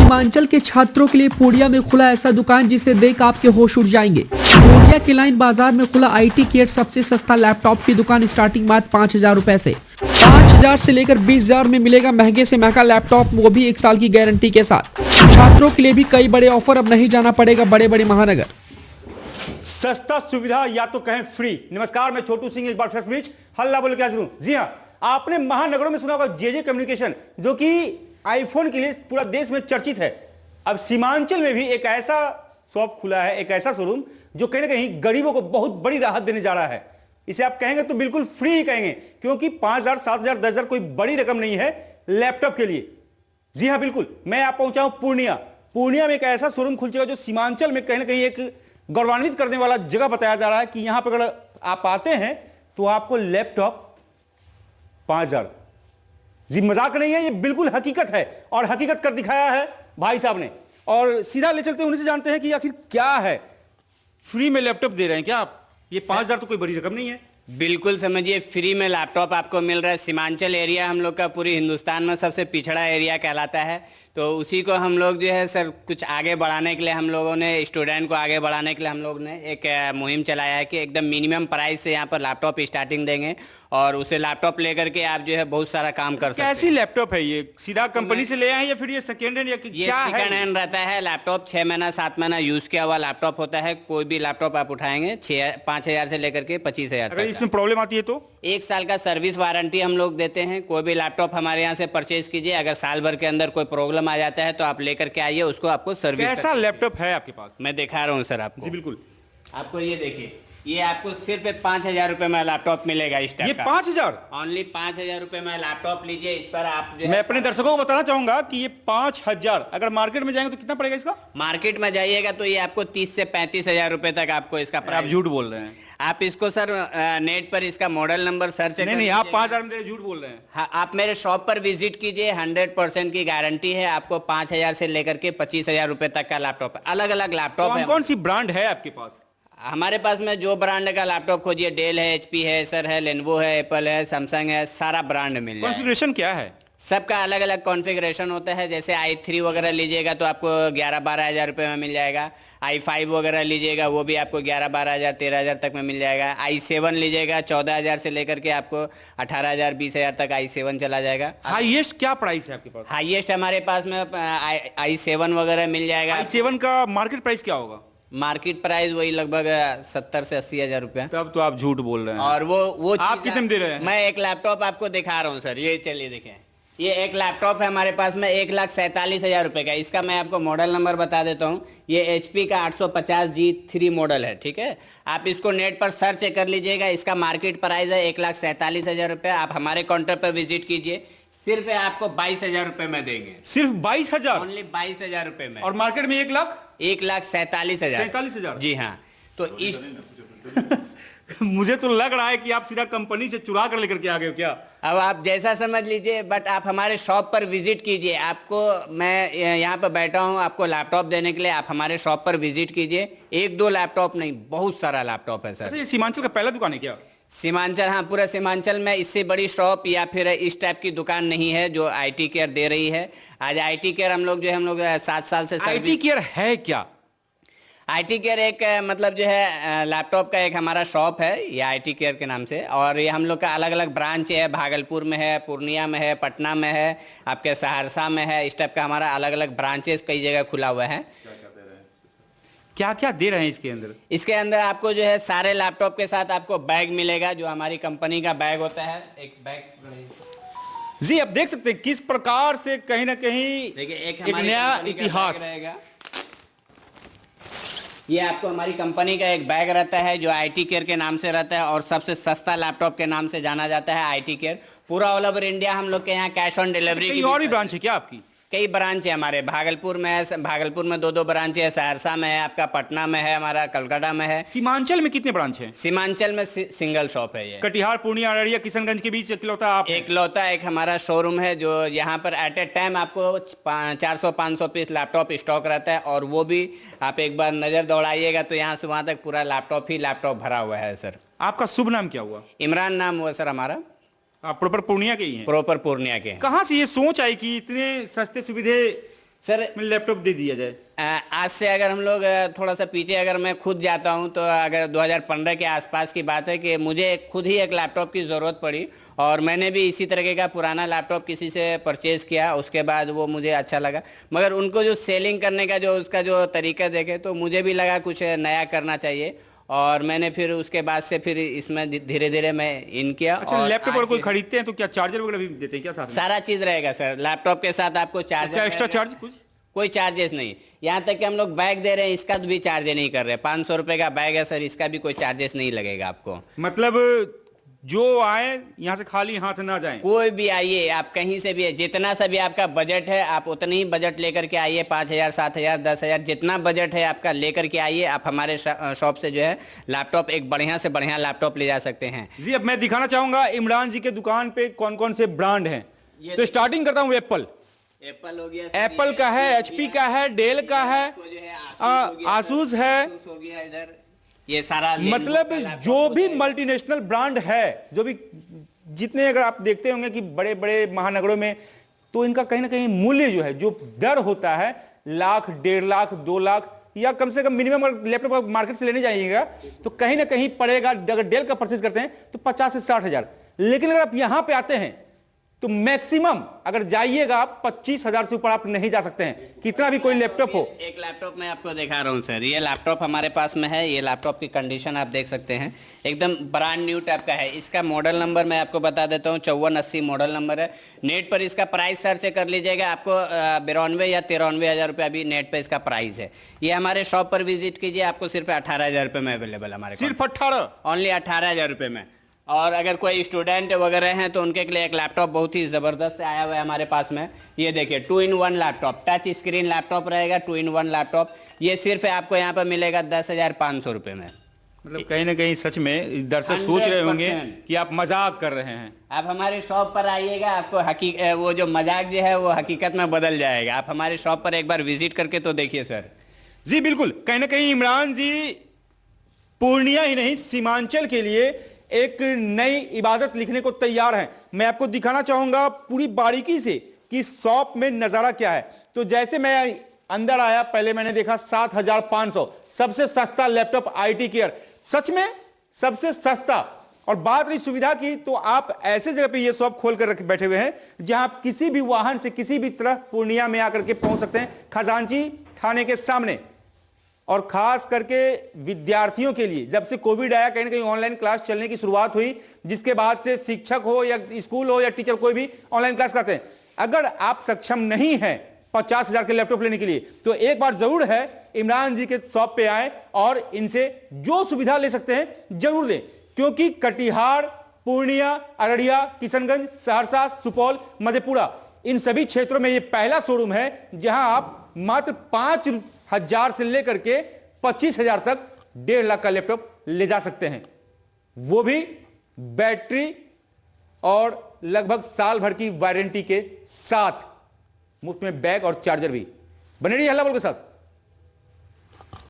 सीमांचल के छात्रों के लिए पूर्णिया में खुला ऐसा दुकान जिसे देख आपके होश उड़ जाएंगे। पूर्णिया के लाइन बाजार में खुला IT केयर सबसे सस्ता लैपटॉप की दुकान। स्टार्टिंग मात्र 5,000 रुपए से 5,000 से लेकर 20,000 में मिलेगा महंगे से महंगा लैपटॉप, वो भी 1 साल की गारंटी के साथ। छात्रों के लिए भी कई बड़े ऑफर, अब नहीं जाना पड़ेगा बड़े बड़े महानगर। सस्ता सुविधा या तो कहें फ्री। नमस्कार, मैं छोटू सिंह इस बार फिर बीच हल्ला बोल के हाजिर हूं। जी हां, आपने महानगरों में सुना होगा JJ कम्युनिकेशन, जो कि आईफोन के लिए पूरा देश में चर्चित है। अब सीमांचल में भी एक ऐसा शॉप खुला है, एक ऐसा शोरूम जो कहीं ना कहीं गरीबों को बहुत बड़ी राहत देने जा रहा है। इसे आप कहेंगे तो बिल्कुल फ्री ही कहेंगे, क्योंकि 5,000, 7,000, 10,000 कोई बड़ी रकम नहीं है लैपटॉप के लिए। जी हां, बिल्कुल। मैं आप पहुंचा हूं पूर्णिया में एक ऐसा शोरूम खुल चुका जो सीमांचल में कहीं ना कहीं एक गौरवान्वित करने वाला जगह बताया जा रहा है कि यहां पर अगर आप आते हैं तो आपको लैपटॉप 5,000। जी मजाक नहीं है, ये बिल्कुल हकीकत है और हकीकत कर दिखाया है भाई साहब ने। और सीधा ले चलते हैं, उन्हीं से जानते हैं कि आखिर क्या है। फ्री में लैपटॉप दे रहे हैं क्या आप? ये 5,000 तो कोई बड़ी रकम नहीं है। बिल्कुल समझिए, फ्री में लैपटॉप आपको मिल रहा है। सीमांचल एरिया हम लोग का पूरी हिंदुस्तान में सबसे पिछड़ा एरिया कहलाता है, तो उसी को हम लोग जो है सर कुछ आगे बढ़ाने के लिए हम लोगों ने, स्टूडेंट को आगे बढ़ाने के लिए हम लोग ने एक मुहिम चलाया है कि एकदम मिनिमम प्राइस से यहाँ पर लैपटॉप स्टार्टिंग देंगे और उसे लैपटॉप लेकर के आप जो है बहुत सारा काम कर सकते हैं। कैसी लैपटॉप है ये? सीधा कंपनी से ले आए या फिर ये सेकेंड हैंड या क्या है? सेकेंड हैंड रहता है लैपटॉप। 6 महीना 7 महीना यूज किया हुआ लैपटॉप होता है। कोई भी लैपटॉप आप उठाएंगे 5,000 से लेकर के 25,000 अगर इसमें प्रॉब्लम आती है तो 1 साल का सर्विस वारंटी हम लोग देते हैं। कोई भी लैपटॉप हमारे यहाँ से परचेज कीजिए, अगर साल भर के अंदर कोई प्रॉब्लम आ जाता है तो आप लेकर के आइए, उसको आपको सर्विस। कैसा लैपटॉप है आपके पास? मैं दिखा रहा हूँ सर आपको। जी बिल्कुल। आपको ये देखिए, ये आपको सिर्फ 5,000 रुपए में लैपटॉप मिलेगा। इस टाइप ये का 5,000 ओनली 5,000 रुपए में लैपटॉप लीजिए। इस पर आप जो मैं अपने दर्शकों को बताना चाहूंगा कि ये 5,000 अगर मार्केट में जाएंगे तो कितना पड़ेगा इसका? मार्केट में जाइएगा तो ये आपको 30 से 35,000 रुपए तक आपको इसका आप प्राइस। झूठ बोल रहे हैं। आप इसको सर नेट पर इसका मॉडल नंबर सर्च नहीं, आप 5,000 में झूठ बोल रहे हैं। हाँ, आप मेरे शॉप पर विजिट कीजिए। 100% की गारंटी है। आपको 5,000 से लेकर के 25,000 रुपए तक का लैपटॉप है। अलग अलग लैपटॉप है। कौन सी ब्रांड है आपके पास? हमारे पास में जो ब्रांड का लैपटॉप खोजिए, डेल है, HP है, एसर है, लेनोवो है, एप्पल है, सैमसंग है, सारा ब्रांड मिल जाएगा। कॉन्फ़िगरेशन क्या है? सबका अलग अलग कॉन्फ़िगरेशन होता है। जैसे i3 वगैरह लीजिएगा तो आपको 11-12 हज़ार रुपये में मिल जाएगा। i5 वगैरह लीजिएगा वो भी आपको 11-12 हज़ार 13 हज़ार तक में मिल जाएगा। i7 लीजिएगा 14 हज़ार से लेकर के आपको 18 हज़ार 20 हज़ार तक i7 चला जाएगा। हाईएस्ट क्या प्राइस है आपके पास? हाईएस्ट हमारे पास में i7 वगैरह मिल जाएगा। i7 का मार्केट प्राइस क्या होगा? मार्केट प्राइस वही लगभग 70 से 80 हज़ार रुपया। तब तो आप झूठ बोल रहे हैं। और वो आप कितने में दे रहे हैं? मैं एक लैपटॉप आपको दिखा रहा हूँ सर, ये चलिए देखें। ये एक लैपटॉप है हमारे पास में 1,47,000 रुपए का। इसका मैं आपको मॉडल नंबर बता देता हूँ। ये HP का 850G3 मॉडल है, ठीक है। आप इसको नेट पर सर्च कर लीजिएगा। इसका मार्केट प्राइस है 1,47,000 रुपये। आप हमारे काउंटर पर विजिट कीजिए, सिर्फ आपको 22,000 रुपए में देंगे। सिर्फ 22,000? ओनली 22,000 रुपए में। और मार्केट में 1,47,000। 47,000? जी हाँ। तो इस मुझे तो लग रहा है कि आप सीधा कंपनी से चुरा कर लेकर के आ गए हो क्या? अब आप जैसा समझ लीजिए, बट आप हमारे शॉप पर विजिट कीजिए। आपको मैं यहाँ पर बैठा हूँ आपको लैपटॉप देने के लिए। आप हमारे शॉप पर विजिट कीजिए। 1-2 लैपटॉप नहीं, बहुत सारा लैपटॉप है सर। अच्छा, ये सीमांचल का पहला दुकान है क्या? सीमांचल, हाँ, पूरा सीमांचल में इससे बड़ी शॉप या फिर इस टाइप की दुकान नहीं है जो IT केयर दे रही है। आज IT केयर हम लोग 7 साल से IT केयर है क्या? IT केयर एक मतलब जो है लैपटॉप का एक हमारा शॉप है, ये IT केयर के नाम से। और ये हम लोग का अलग अलग ब्रांच है। भागलपुर में है, पूर्णिया में है, पटना में है, आपके सहरसा में है। इस टाइप का हमारा अलग अलग ब्रांचेस कई जगह खुला हुआ है। क्या क्या दे रहे हैं इसके अंदर? इसके अंदर आपको जो है सारे लैपटॉप के साथ आपको बैग मिलेगा, जो हमारी कंपनी का बैग होता है। एक बैग जी आप देख सकते हैं किस प्रकार से कहीं ना कहीं देखिए, एक नया इतिहास रहेगा। ये आपको हमारी कंपनी का एक बैग रहता है जो IT केयर के नाम से रहता है और सबसे सस्ता लैपटॉप के नाम से जाना जाता है IT केयर। पूरा ऑल ओवर इंडिया हम लोग के यहाँ कैश ऑन डिलीवरी की और भी ब्रांच है क्या आपकी? कई ब्रांच है हमारे। भागलपुर में है, भागलपुर में 2-2 ब्रांच है, सहरसा में है, आपका पटना में है, हमारा कलकत्ता में है। सीमांचल में कितने ब्रांच हैं? सीमांचल में सिंगल शॉप है ये। कटिहार, पूर्णिया, अररिया, किशनगंज के बीच इकलौता आप? इकलौता एक हमारा शोरूम है जो यहाँ पर एट ए टाइम आपको 400-500 पीस लैपटॉप स्टॉक रहता है। और वो भी आप एक बार नज़र दौड़ाइएगा तो यहाँ से वहाँ तक पूरा लैपटॉप भरा हुआ है सर। आपका शुभ नाम क्या हुआ? इमरान नाम हुआ सर हमारा। आप प्रॉपर पूर्णिया के ही हैं? प्रॉपर पूर्णिया के हैं। कहाँ से ये सोच आई कि इतने सस्ते सुविधे सर लैपटॉप दे दिया जाए? आज से अगर हम लोग थोड़ा सा पीछे अगर मैं खुद जाता हूं तो अगर 2015 के आसपास की बात है कि मुझे खुद ही एक लैपटॉप की ज़रूरत पड़ी और मैंने भी इसी तरीके का पुराना लैपटॉप किसी से परचेज़ किया। उसके बाद वो मुझे अच्छा लगा, मगर उनको जो सेलिंग करने का जो उसका जो तरीका देखे तो मुझे भी लगा कुछ नया करना चाहिए और मैंने फिर उसके बाद से फिर इसमें धीरे धीरे मैं इन किया। अच्छा, लैपटॉप अगर कोई खरीदते हैं तो क्या चार्जर वगैरह भी देते हैं क्या साथ में? सारा चीज़ रहेगा सर, लैपटॉप के साथ आपको चार्जर, एक्स्ट्रा चार्ज कुछ? कोई चार्जेस नहीं। यहाँ तक कि हम लोग बैग दे रहे हैं, इसका भी चार्ज नहीं कर रहे। 500 रुपए का बैग है सर, इसका भी कोई चार्जेस नहीं लगेगा आपको। मतलब जो आए यहाँ से खाली हाथ ना जाएं। कोई भी आइए, आप कहीं से भी है, जितना सा भी आपका बजट है आप उतनी ही बजट लेकर के आइए। 5,000, 7,000, 10,000 जितना बजट है आपका लेकर के आइए। आप हमारे शॉप से जो है लैपटॉप एक बढ़िया से बढ़िया लैपटॉप ले जा सकते हैं। जी, अब मैं दिखाना चाहूंगा इमरान जी के दुकान पे कौन कौन से ब्रांड हैं। तो स्टार्टिंग करता हूँ एप्पल हो गया, एप्पल का है, एचपी का है, डेल का है, आसूस है, हो गया इधर ये सारा। मतलब जो भी मल्टीनेशनल ब्रांड है, जो भी जितने अगर आप देखते होंगे कि बड़े बड़े महानगरों में, तो इनका कहीं ना कहीं मूल्य जो है, जो दर होता है लाख, 1.5 लाख, 2 लाख या कम से कम मिनिमम अगर लैपटॉप मार्केट से लेने जाइएगा तो कहीं ना कहीं पड़ेगा। अगर डेल का परचेज करते हैं तो 50 से 60 हजार। लेकिन अगर आप यहां पे आते हैं तो मैक्सिमम अगर जाइएगा आप 25,000 से ऊपर आप नहीं जा सकते हैं, कितना भी कोई लैपटॉप हो। एक लैपटॉप मैं आपको दिखा रहा हूँ सर, ये लैपटॉप हमारे पास में है। ये लैपटॉप की कंडीशन आप देख सकते हैं, एकदम ब्रांड न्यू टाइप का है। इसका मॉडल नंबर मैं आपको बता देता हूँ, 5480 मॉडल नंबर है। नेट पर इसका प्राइस सर्च कर लीजिएगा, आपको 92 या 93 हजार रुपये अभी नेट पर इसका प्राइस है। ये हमारे शॉप पर विजिट कीजिए, आपको सिर्फ 18,000 रुपये में अवेलेबल हमारे, सिर्फ 18, ओनली 18,000 रुपये में। और अगर कोई स्टूडेंट वगैरह हैं तो उनके लिए एक लैपटॉप बहुत ही ज़बरदस्त आया हुआ है हमारे पास में। ये देखिए 2-in-1 laptop, touch screen laptop रहेगा, 2-in-1 लैपटॉप। ये सिर्फ आपको यहाँ पर मिलेगा 10,500 रुपये में। मतलब कहीं ना कहीं सच में दर्शक सोच रहे होंगे कि आप मजाक कर रहे हैं। आप हमारे शॉप पर आइएगा, आपको वो जो मजाक जो है वो हकीकत में बदल जाएगा। आप हमारे शॉप पर एक बार विजिट करके तो देखिए सर। जी बिल्कुल, कहीं ना कहीं इमरान जी पूर्णिया ही नहीं सीमांचल के लिए एक नई इबादत लिखने को तैयार हैं। मैं आपको दिखाना चाहूंगा पूरी बारीकी से कि शॉप में नजारा क्या है। तो जैसे मैं अंदर आया, पहले मैंने देखा 7,500 सबसे सस्ता लैपटॉप आईटी केयर, सच में सबसे सस्ता। और बात रही सुविधा की, तो आप ऐसे जगह पे ये शॉप खोल कर बैठे हुए हैं जहां आप किसी भी वाहन से किसी भी तरह पूर्णिया में आकर के पहुंच सकते हैं, खजांची थाने के सामने। और खास करके विद्यार्थियों के लिए, जब से कोविड आया कहीं ना कहीं ऑनलाइन क्लास चलने की शुरुआत हुई, जिसके बाद से शिक्षक हो या स्कूल हो या टीचर कोई भी ऑनलाइन क्लास करते हैं। अगर आप सक्षम नहीं हैं 50,000 के लैपटॉप लेने के लिए, तो एक बार जरूर है इमरान जी के शॉप पे आए और इनसे जो सुविधा ले सकते हैं जरूर लें। क्योंकि कटिहार, पूर्णिया, अररिया, किशनगंज, सहरसा, सुपौल, मधेपुरा, इन सभी क्षेत्रों में ये पहला शोरूम है जहां आप मात्र 5,000 से लेकर के 25,000 तक 1.5 लाख का लैपटॉप ले जा सकते हैं, वो भी बैटरी और लगभग साल भर की वारंटी के साथ, मुफ्त में बैग और चार्जर भी। बने रहिए हल्ला बोल के साथ।